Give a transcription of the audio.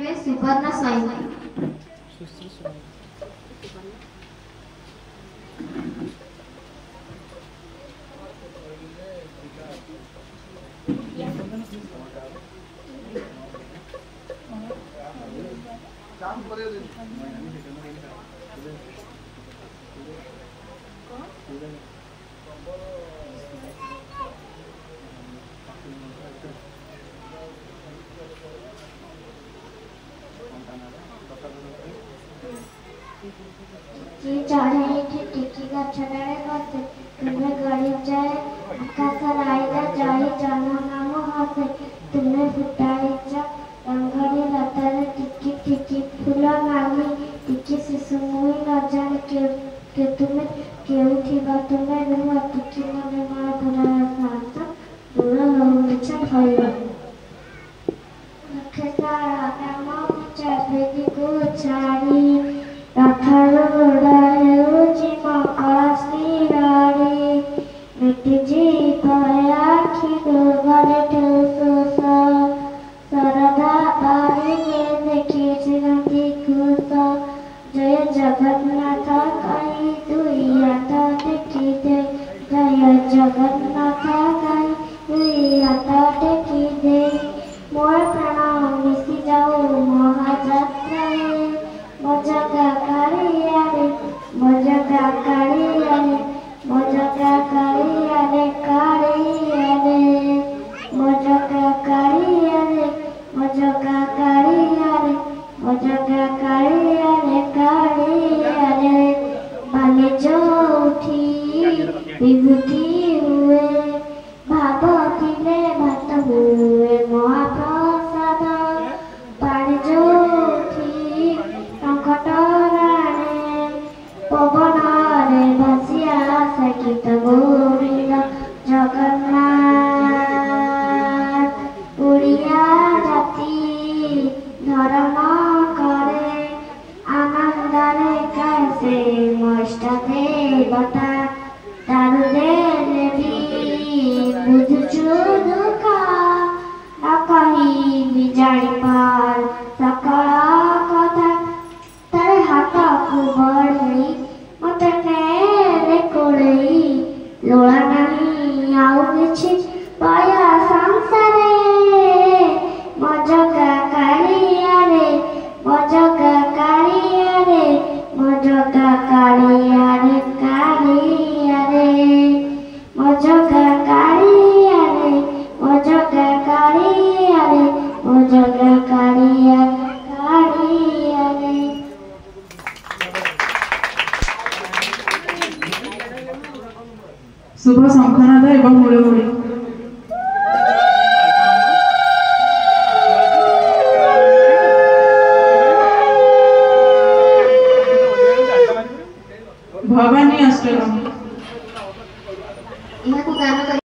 ଗାଇବେ ସୁବର୍ଣ୍ଣ ସ୍ୱାଇଁ। टिकी गछड़े बसे तुम्हें गरीब जाए आकाश राइला जाई जन्म नाम हसे तुम्हें फुटाई रंगरी लतारे टिकी टिकी फूल नामी टिकी शिशु मुई न जाने के तुम्हें केउ थिबा तुम्हें रुआ टिकी मने मार धरा साथ दूर हो छ भइबा लखे सारा नाम चापेदी को छाड़ी रथर उड़ाउची मकसी राड़ी मिटी जी आखि दुर्गरे ठूस सरदा बारी देखी चिरंती खुश जय जगन्नाथ कई दुई हाथ देखी दे जय जगन्नाथ कई दुई हाथ देखी दे मोर प्राण मिशी जाऊ महाजात्रा मजगा कालियारे मजगा कालियारे मजगा कालियारे कालियारे मजगा कालियारे मजगा कालियारे मजगा कालियारे कालियारे बाले जो उठी विभूति हुए भागवतीले भात हुए महाप्रसाद पानी जो उठी टंकटराणे पवनरे भासिया सकित गोविंद जगन्नाथ उड़िया जाति धर्म करे आनंदरे कैसे मष्ट देवता दारु देले भी बुझुछु दुख न कही भी जानी पार सकल कथा तारे हाथ को बढ़ई मत ने कोड़ई लोला नहीं आउ किछि पाया संसारे मजगा कालियारे मजगा कालियारे मजगा कालियारे कालियारे मजगा कालियारे मजगा कालियारे मजगा कालियारे कालियारे। शुभ शंखनाद एवं हुड़हुड़ी। भवानी अष्टकम।